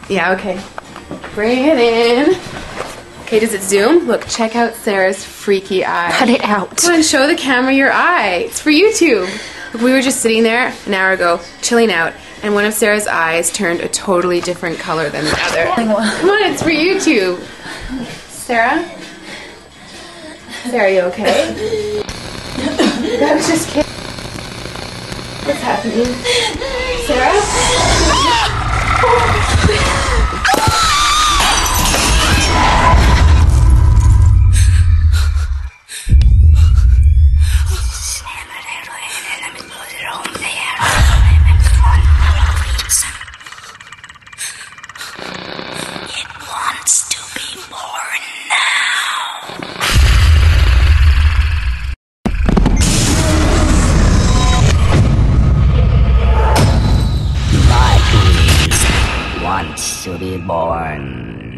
Yeah, okay. Bring it in. Okay, does it zoom? Look, check out Sarah's freaky eye. Cut it out. Come on, show the camera your eye. It's for YouTube. Look, we were just sitting there an hour ago, chilling out, and one of Sarah's eyes turned a totally different color than the other. Come on, it's for YouTube. Sarah? Sarah, are you okay? That was just kidding. What's happening? Sarah? To be born